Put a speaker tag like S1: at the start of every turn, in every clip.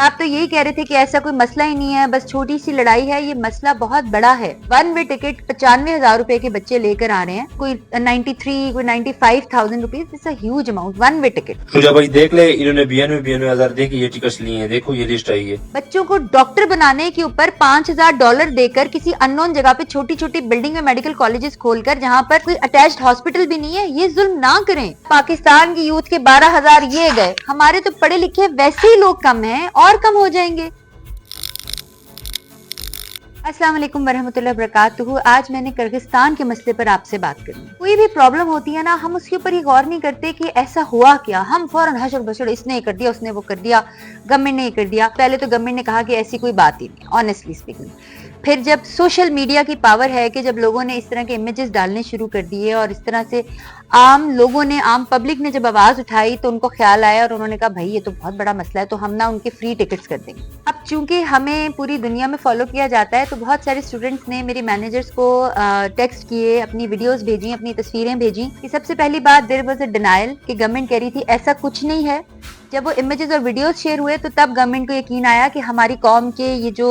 S1: आप तो यही कह रहे थे कि ऐसा कोई मसला ही नहीं है, बस छोटी सी लड़ाई है। ये मसला बहुत बड़ा है। 1 वे टिकट 95,000 रुपए के बच्चे लेकर आ रहे हैं, कोई 93, कोई 95,000 rupees. It's a huge amount. 1 way ticket.
S2: Puja भाई देख ले, इन्होंने 92,000 दे के ये टिकट्स लिए हैं। देखो ये लिस्ट आई है।
S1: बच्चों को डॉक्टर बनाने के ऊपर $5,000 देकर किसी अननोन जगह पे छोटी छोटी बिल्डिंग में मेडिकल कॉलेजेस खोलकर, जहाँ पर कोई अटैच्ड हॉस्पिटल भी नहीं है, ये जुल्म ना करें। पाकिस्तान की यूथ के 12,000 ये गए, हमारे तो पढ़े लिखे वैसे ही लोग कम हैं और कम हो जाएंगे। अस्सलाम वालेकुम वरहमतुल्लाहि वबरकातुहू। आज मैंने किर्गिस्तान के मसले पर आपसे बात करनी। कोई भी प्रॉब्लम होती है ना, हम उसके ऊपर ही गौर नहीं करते कि ऐसा हुआ क्या। हम फौरन हशर बशर, इसने कर दिया, उसने वो कर दिया, गवर्नमेंट ने कर दिया। पहले तो गवर्नमेंट ने कहा कि ऐसी कोई बात ही नहीं, ऑनेस्टली स्पीकिंग। फिर जब सोशल मीडिया की पावर है कि जब लोगों ने इस तरह के इमेजेस डालने शुरू कर दिए और इस तरह से आम लोगों ने, आम पब्लिक ने जब आवाज उठाई, तो उनको ख्याल आया और उन्होंने कहा भाई ये तो बहुत बड़ा मसला है, तो हम ना उनके फ्री टिकट्स कर देंगे। अब चूंकि हमें पूरी दुनिया में फॉलो किया जाता है, तो बहुत सारे स्टूडेंट्स ने मेरे मैनेजर्स को टेक्स्ट किए, अपनी वीडियोस भेजी, अपनी तस्वीरें भेजी कि सबसे पहली बात, देयर वाज अ डिनायल कि गवर्नमेंट कह रही थी ऐसा कुछ नहीं है। जब वो इमेजेस और वीडियोस शेयर हुए तो तब गवर्नमेंट को यकीन आया कि हमारी कौम के ये जो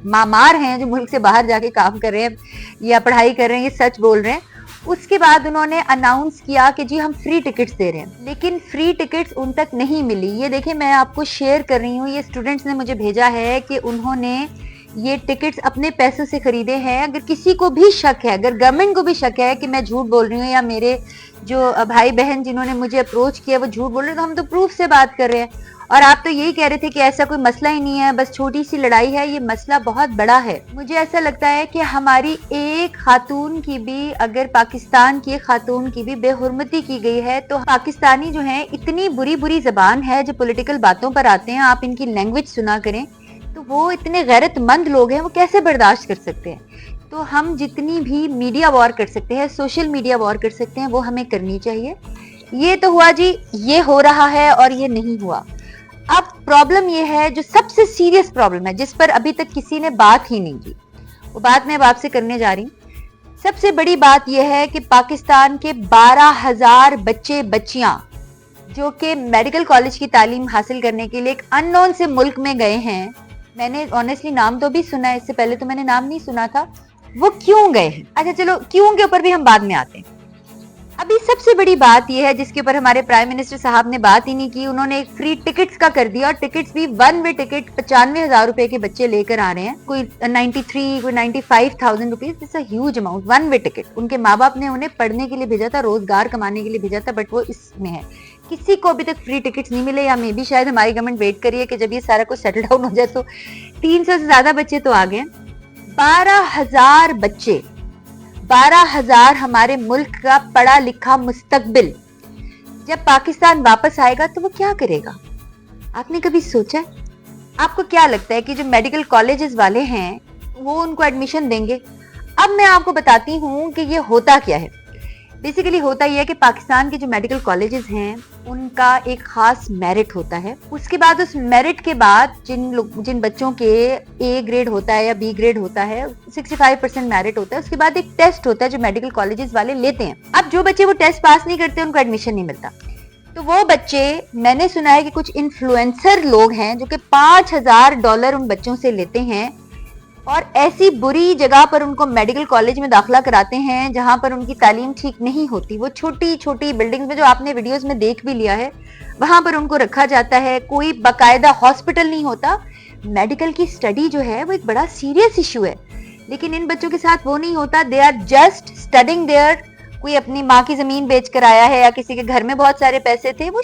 S1: मामार हैं, जो मुल्क से बाहर जाके काम कर रहे हैं या पढ़ाई कर रहे हैं, ये सच बोल रहे हैं। उसके बाद उन्होंने अनाउंस किया कि जी हम फ्री टिकट्स दे रहे हैं, लेकिन फ्री टिकट्स उन तक नहीं मिली। ये देखिए, मैं आपको शेयर कर रही हूँ, ये स्टूडेंट्स ने मुझे भेजा है कि उन्होंने ये टिकट्स अपने पैसों से खरीदे हैं। अगर किसी को भी शक है, अगर गवर्नमेंट को भी शक है कि मैं झूठ बोल रही हूँ या मेरे जो भाई बहन जिन्होंने मुझे अप्रोच किया वो झूठ बोल रहे हैं, तो हम तो प्रूफ से बात कर रहे हैं। और आप तो यही कह रहे थे कि ऐसा कोई मसला ही नहीं है, बस छोटी सी लड़ाई है। ये मसला बहुत बड़ा है। मुझे ऐसा लगता है कि हमारी एक खातून की भी, अगर पाकिस्तान की एक खातून की भी बेहुरमती की गई है, तो पाकिस्तानी जो है, इतनी बुरी बुरी जबान है, जो पॉलिटिकल बातों पर आते हैं, आप इनकी लैंग्वेज सुना करें तो वो इतने गैरतमंद लोग हैं, वो कैसे बर्दाश्त कर सकते हैं। तो हम जितनी भी मीडिया वॉर कर सकते हैं, सोशल मीडिया वॉर कर सकते हैं, वो हमें करनी चाहिए। ये तो हुआ जी, ये हो रहा है और ये नहीं हुआ। अब प्रॉब्लम ये है, जो सबसे सीरियस प्रॉब्लम है, जिस पर अभी तक किसी ने बात ही नहीं की, वो बात मैं आपसे करने जा रही हूँ। सबसे बड़ी बात यह है कि पाकिस्तान के 12,000 बच्चे बच्चियां जो कि मेडिकल कॉलेज की तालीम हासिल करने के लिए एक अननोन से मुल्क में गए हैं, मैंने ऑनेस्टली नाम तो भी सुना है, इससे पहले तो मैंने नाम नहीं सुना था, वो क्यों गए हैं। अच्छा चलो, क्यों के ऊपर भी हम बाद में आते हैं। अभी सबसे बड़ी बात यह है जिसके ऊपर हमारे प्राइम मिनिस्टर साहब ने बात ही नहीं की। उन्होंने एक फ्री टिकट्स का कर दिया, और टिकट्स भी 1 वे टिकट 95,000 रुपए के बच्चे लेकर आ रहे हैं, कोई 93, कोई 95,000 rupees. It's a huge amount. 1 way ticket. उनके माँ बाप ने उन्हें पढ़ने के लिए भेजा था, रोजगार कमाने के लिए भेजा था, बट वो इसमें है। किसी को अभी तक फ्री टिकट्स नहीं मिले, या मे भी शायद हमारी गवर्नमेंट वेट करिए कि जब ये सारा कुछ सेटल डाउन हो जाए। तो 300 से ज्यादा बच्चे तो आ गए। 12,000 बच्चे, 12,000 हमारे मुल्क का पढ़ा लिखा मुस्तकबिल जब पाकिस्तान वापस आएगा तो वो क्या करेगा? आपने कभी सोचा है? आपको क्या लगता है कि जो मेडिकल कॉलेजेस वाले हैं वो उनको एडमिशन देंगे? अब मैं आपको बताती हूँ कि ये होता क्या है। बेसिकली होता यह है कि पाकिस्तान के जो मेडिकल कॉलेजेस हैं उनका एक खास मेरिट होता है। उसके बाद उस मेरिट के बाद जिन बच्चों के ए ग्रेड होता है या बी ग्रेड होता है, 65% मेरिट होता है। उसके बाद एक टेस्ट होता है जो मेडिकल कॉलेजेस वाले लेते हैं। अब जो बच्चे वो टेस्ट पास नहीं करते उनको एडमिशन नहीं मिलता। तो वो बच्चे, मैंने सुना है कि कुछ इन्फ्लुएंसर लोग हैं जो कि $5,000 उन बच्चों से लेते हैं और ऐसी बुरी जगह पर उनको मेडिकल कॉलेज में दाखिला कराते हैं जहां पर उनकी तालीम ठीक नहीं होती। वो छोटी छोटी बिल्डिंग्स में, जो आपने वीडियोस में देख भी लिया है, वहां पर उनको रखा जाता है। कोई बाकायदा हॉस्पिटल नहीं होता। मेडिकल की स्टडी जो है वो एक बड़ा सीरियस इशू है, लेकिन इन बच्चों के साथ वो नहीं होता। They are just studying there. कोई अपनी माँ की जमीन बेच कर आया है या किसी के घर में बहुत सारे पैसे थे, वो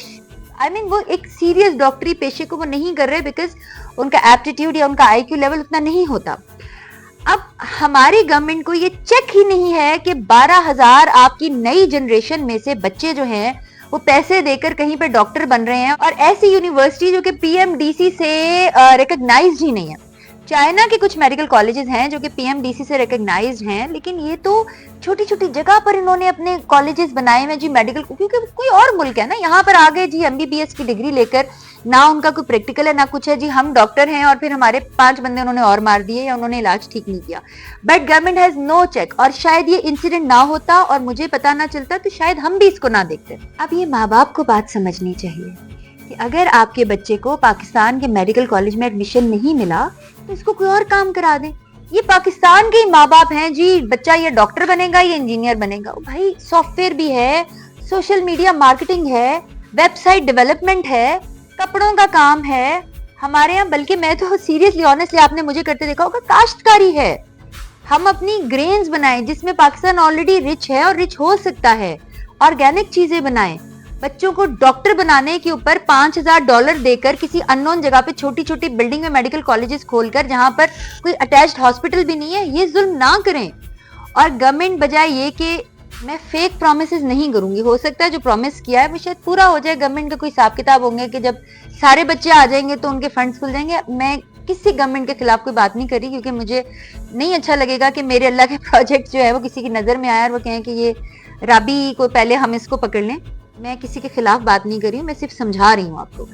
S1: वो एक सीरियस डॉक्टरी पेशे को वो नहीं कर रहे बिकॉज उनका एप्टीट्यूड या उनका IQ लेवल उतना नहीं होता। अब हमारी गवर्नमेंट को ये चेक ही नहीं है कि 12,000 आपकी नई जनरेशन में से बच्चे जो हैं वो पैसे देकर कहीं पे डॉक्टर बन रहे हैं, और ऐसी यूनिवर्सिटी जो कि PMDC से रिकॉग्नाइज्ड ही नहीं है। चाइना के कुछ मेडिकल कॉलेजेस हैं जो कि PMDC से रिकॉग्नाइज्ड हैं, लेकिन ये तो छोटी छोटी जगह पर इन्होंने अपने कॉलेजेस बनाए हुए जी मेडिकल, क्योंकि कोई और मुल्क है ना, यहाँ पर आ गए जी MBBS की डिग्री लेकर, ना उनका कोई प्रैक्टिकल है ना कुछ है जी, हम डॉक्टर हैं और फिर हमारे 5 बंदे उन्होंने और मार दिए या उन्होंने इलाज ठीक नहीं किया। But government has no check. और शायद ये इंसिडेंट ना होता और मुझे पता ना चलता तो शायद हम भी इसको ना देखते। अब ये माँ बाप को बात समझनी चाहिए कि अगर आपके बच्चे को पाकिस्तान के मेडिकल कॉलेज में एडमिशन नहीं मिला तो इसको कोई और काम करा दें। ये पाकिस्तान के माँ बाप हैं जी, बच्चा ये डॉक्टर बनेगा, ये इंजीनियर बनेगा। भाई सॉफ्टवेयर भी है, सोशल मीडिया मार्केटिंग है, वेबसाइट डेवलपमेंट है, कपड़ों का काम है हमारे यहाँ। बल्कि मैं तो सीरियसली ऑनेस्टली, आपने मुझे करते देखा होगा, काश्तकारी है। हम अपनी ग्रेन्स बनाएं जिसमें पाकिस्तान ऑलरेडी रिच है और रिच हो सकता है। ऑर्गेनिक चीजें बनाएं। बच्चों को डॉक्टर बनाने के ऊपर $5000 देकर किसी अननोन जगह पे छोटी छोटी बिल्डिंग में मेडिकल कॉलेजेस खोलकर, जहां पर कोई अटैच्ड हॉस्पिटल भी नहीं है, ये जुल्म ना करें। और गवर्नमेंट बजाय ये कि मैं फेक प्रोमिसेस नहीं करूंगी, हो सकता है जो प्रॉमिस किया है वो शायद पूरा हो जाए। गवर्नमेंट का कोई हिसाब किताब होंगे कि जब सारे बच्चे आ जाएंगे तो उनके फंड्स खुल जाएंगे। मैं किसी गवर्नमेंट के खिलाफ कोई बात नहीं कर रही, क्योंकि मुझे नहीं अच्छा लगेगा कि मेरे अल्लाह के प्रोजेक्ट जो है वो किसी की नजर में आए और वो कहें कि ये राबी को पहले हम इसको पकड़ लें। मैं किसी के खिलाफ बात नहीं कर रही हूँ, मैं सिर्फ समझा रही हूँ आपको।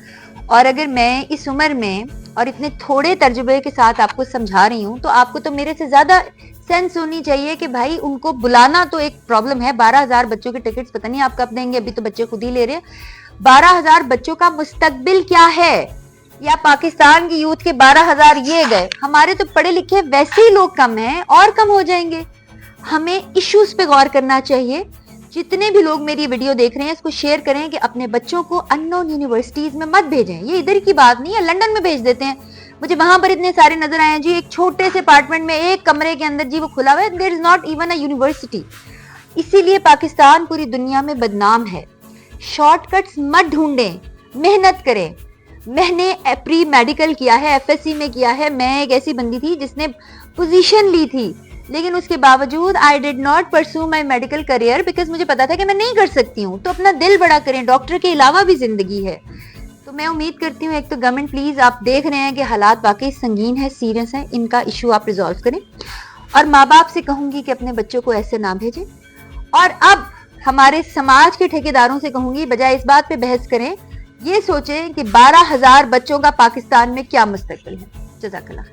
S1: और अगर मैं इस उम्र में और इतने थोड़े तजुर्बे के साथ आपको समझा रही हूँ तो आपको तो मेरे से ज्यादा सेंस होनी चाहिए कि भाई उनको बुलाना तो एक प्रॉब्लम है। 12,000 बच्चों के टिकट्स पता नहीं आप कब देंगे, अभी तो बच्चे खुद ही ले रहे हैं। 12,000 बच्चों का मुस्तकबिल क्या है? या पाकिस्तान की यूथ के 12,000 ये गए, हमारे तो पढ़े लिखे वैसे ही लोग कम हैं और कम हो जाएंगे। हमें इश्यूज पे गौर करना चाहिए। जितने भी लोग मेरी वीडियो देख रहे हैं इसको शेयर करें कि अपने बच्चों को अननोन यूनिवर्सिटीज में मत भेजें। ये इधर की बात नहीं है, लंदन में भेज देते हैं। मुझे वहां पर इतने सारे नजर आए हैं जी, एक छोटे से अपार्टमेंट में एक कमरे के अंदर जी वो खुला हुआ है, there is not even a university. इसीलिए पाकिस्तान पूरी दुनिया में बदनाम है। शॉर्टकट्स मत ढूंढें, मेहनत करें। मैंने प्री मेडिकल किया है, एफएससी में किया है। मैं एक ऐसी बंदी थी जिसने पोजीशन ली थी, लेकिन उसके बावजूद I did not pursue my medical career because मुझे पता था कि मैं नहीं कर सकती हूँ। तो अपना दिल बड़ा करें, डॉक्टर के अलावा भी जिंदगी है। तो मैं उम्मीद करती हूँ एक तो गवर्नमेंट प्लीज, आप देख रहे हैं कि हालात वाकई संगीन है, सीरियस है, इनका इशू आप रिजॉल्व करें। और माँ बाप से कहूंगी कि अपने बच्चों को ऐसे ना भेजें। और अब हमारे समाज के ठेकेदारों से कहूंगी, बजाय इस बात पे बहस करें, ये सोचें कि 12,000 बच्चों का पाकिस्तान में क्या मुस्तकबिल है। जज़ाकल्लाह।